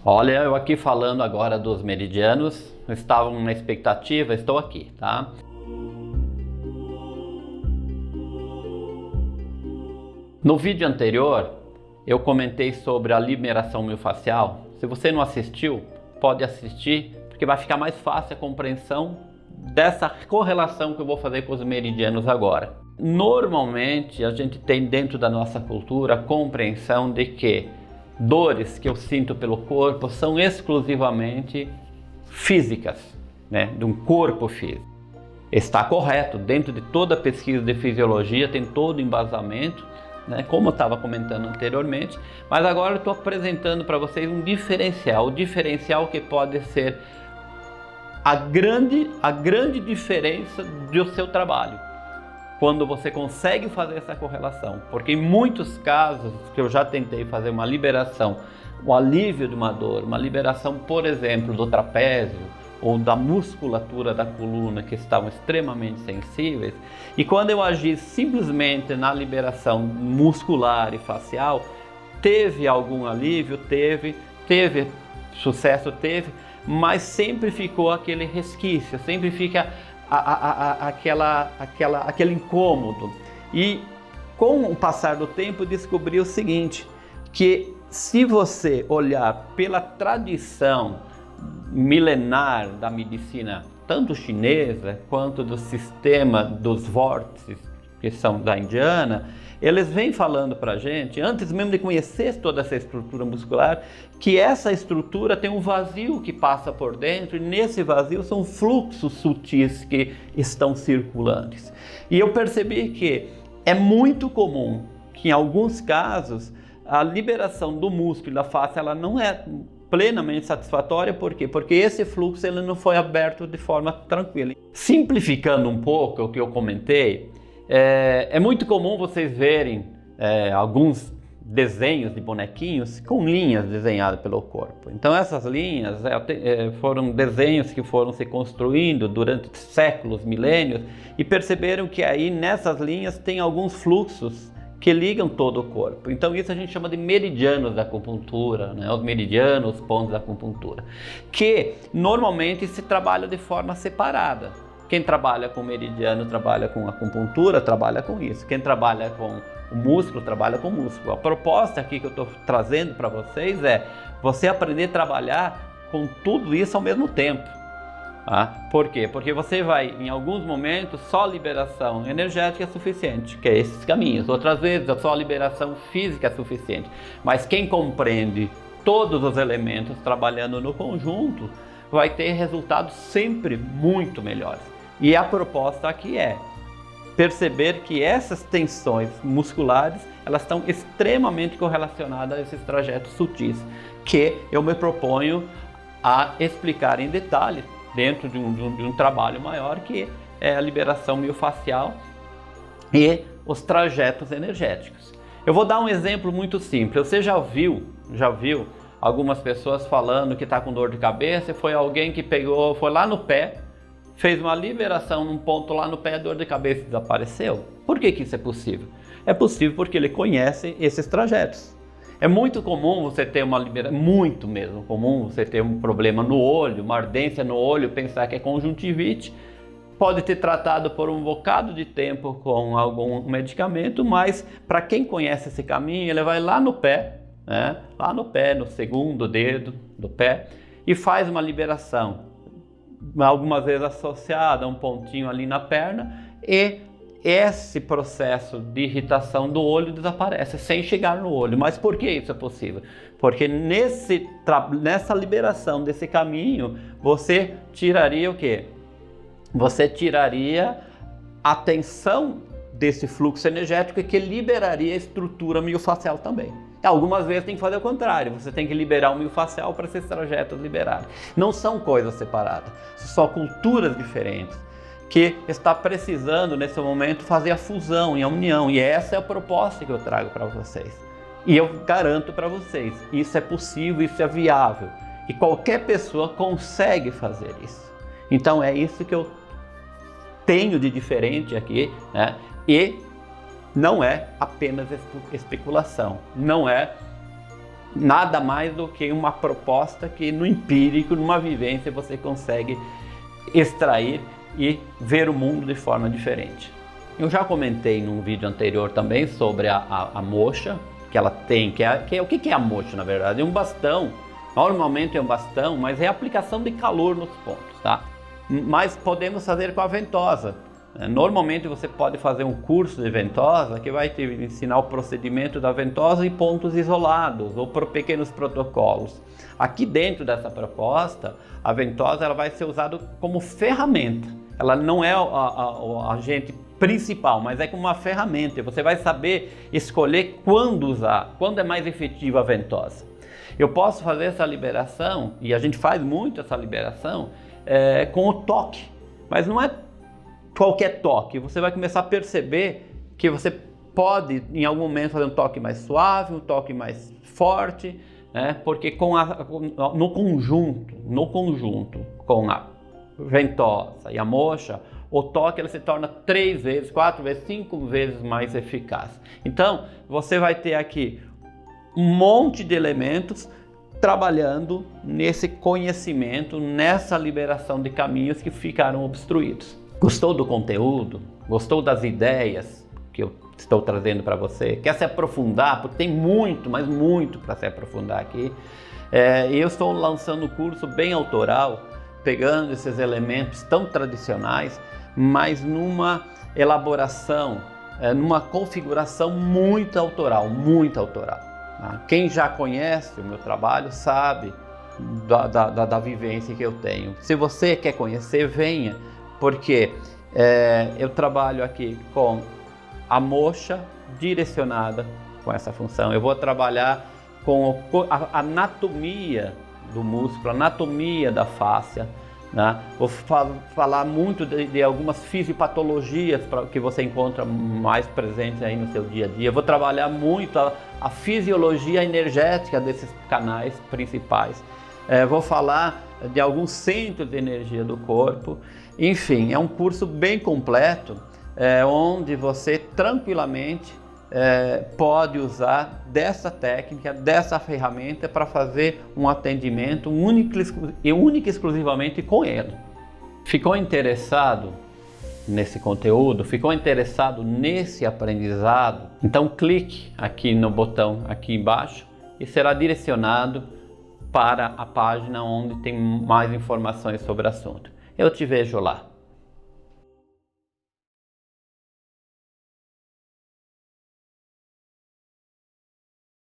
Olha, eu aqui falando agora dos meridianos, estavam na expectativa, estou aqui, tá? No vídeo anterior, eu comentei sobre a liberação miofascial. Se você não assistiu, pode assistir, porque vai ficar mais fácil a compreensão dessa correlação que eu vou fazer com os meridianos agora. Normalmente, a gente tem dentro da nossa cultura a compreensão de que dores que eu sinto pelo corpo são exclusivamente físicas, né? De um corpo físico. Está correto, dentro de toda a pesquisa de fisiologia tem todo o embasamento, né? Como eu estava comentando anteriormente, mas agora eu estou apresentando para vocês um diferencial, o diferencial que pode ser a grande diferença do seu trabalho, quando você consegue fazer essa correlação, porque em muitos casos que eu já tentei fazer uma liberação, o alívio de uma dor, uma liberação, por exemplo, do trapézio ou da musculatura da coluna que estavam extremamente sensíveis, e quando eu agi simplesmente na liberação muscular e facial, teve algum alívio, teve sucesso, mas sempre ficou aquele resquício, sempre fica aquele incômodo. E com o passar do tempo descobri o seguinte, que se você olhar pela tradição milenar da medicina, tanto chinesa quanto do sistema dos vórtices, que são da indiana, eles vêm falando pra gente, antes mesmo de conhecer toda essa estrutura muscular, que essa estrutura tem um vazio que passa por dentro, e nesse vazio são fluxos sutis que estão circulantes. E eu percebi que é muito comum que em alguns casos a liberação do músculo e da face ela não é plenamente satisfatória. Por quê? Porque esse fluxo ele não foi aberto de forma tranquila. Simplificando um pouco o que eu comentei, é muito comum vocês verem alguns desenhos de bonequinhos com linhas desenhadas pelo corpo. Então essas linhas foram desenhos que foram se construindo durante séculos, milênios, e perceberam que aí nessas linhas tem alguns fluxos que ligam todo o corpo. Então isso a gente chama de meridianos da acupuntura, né? Os meridianos, os pontos da acupuntura, que normalmente se trabalha de forma separada. Quem trabalha com meridiano trabalha com acupuntura, trabalha com isso. Quem trabalha com o músculo, trabalha com o músculo. A proposta aqui que eu estou trazendo para vocês é você aprender a trabalhar com tudo isso ao mesmo tempo. Tá? Por quê? Porque você vai, em alguns momentos, só a liberação energética é suficiente, que é esses caminhos. Outras vezes, só a liberação física é suficiente. Mas quem compreende todos os elementos trabalhando no conjunto, vai ter resultados sempre muito melhores. E a proposta aqui é perceber que essas tensões musculares, elas estão extremamente correlacionadas a esses trajetos sutis, que eu me proponho a explicar em detalhes dentro de um trabalho maior, que é a liberação miofascial e os trajetos energéticos. Eu vou dar um exemplo muito simples. Você já viu algumas pessoas falando que está com dor de cabeça, e foi alguém que foi lá no pé, fez uma liberação num ponto lá no pé, a dor de cabeça desapareceu. Por que isso é possível? É possível porque ele conhece esses trajetos. É muito comum você ter muito mesmo comum você ter um problema no olho, uma ardência no olho, pensar que é conjuntivite. Pode ter tratado por um bocado de tempo com algum medicamento, mas para quem conhece esse caminho, ele vai lá no pé, né? Lá no pé, no segundo dedo do pé, e faz uma liberação, algumas vezes associada a um pontinho ali na perna, e esse processo de irritação do olho desaparece sem chegar no olho. Mas por que isso é possível? Porque nessa liberação desse caminho, você tiraria o quê? Você tiraria a tensão desse fluxo energético, que liberaria a estrutura miofascial também. Algumas vezes tem que fazer o contrário, você tem que liberar o miofascial para esses trajetos liberarem. Não são coisas separadas, são culturas diferentes, que está precisando nesse momento fazer a fusão e a união, e essa é a proposta que eu trago para vocês. E eu garanto para vocês, isso é possível, isso é viável, e qualquer pessoa consegue fazer isso. Então é isso que eu tenho de diferente aqui, né? E não é apenas especulação, não é nada mais do que uma proposta que no empírico, numa vivência, você consegue extrair e ver o mundo de forma diferente. Eu já comentei num vídeo anterior também sobre a moxa, que ela tem, o que é a moxa na verdade? É um bastão, normalmente é um bastão, mas é a aplicação de calor nos pontos, tá? Mas podemos fazer com a ventosa. Normalmente você pode fazer um curso de ventosa que vai te ensinar o procedimento da ventosa em pontos isolados ou por pequenos protocolos. Aqui dentro dessa proposta, a ventosa ela vai ser usada como ferramenta. Ela não é o agente principal, mas é como uma ferramenta. Você vai saber escolher quando usar, quando é mais efetiva a ventosa. Eu posso fazer essa liberação, e a gente faz muito essa liberação, com o toque, mas não é qualquer toque. Você vai começar a perceber que você pode em algum momento fazer um toque mais suave, um toque mais forte, né? Porque no conjunto com a ventosa e a moxa, o toque ele se torna 3 vezes, 4 vezes, 5 vezes mais eficaz. Então você vai ter aqui um monte de elementos trabalhando nesse conhecimento, nessa liberação de caminhos que ficaram obstruídos. Gostou do conteúdo? Gostou das ideias que eu estou trazendo para você? Quer se aprofundar? Porque tem muito, mas muito para se aprofundar aqui. Eu estou lançando um curso bem autoral, pegando esses elementos tão tradicionais, mas numa elaboração, numa configuração muito autoral, muito autoral. Quem já conhece o meu trabalho sabe da vivência que eu tenho. Se você quer conhecer, venha. Porque eu trabalho aqui com a moxa direcionada com essa função. Eu vou trabalhar com a anatomia do músculo, a anatomia da fáscia, né? Vou falar muito de algumas fisiopatologias que você encontra mais presentes aí no seu dia a dia. Vou trabalhar muito a fisiologia energética desses canais principais. Vou falar de alguns centros de energia do corpo. Enfim, é um curso bem completo, onde você tranquilamente pode usar dessa técnica, dessa ferramenta para fazer um atendimento único e exclusivamente com ele. Ficou interessado nesse conteúdo? Ficou interessado nesse aprendizado? Então clique aqui no botão aqui embaixo e será direcionado para a página onde tem mais informações sobre o assunto. Eu te vejo lá.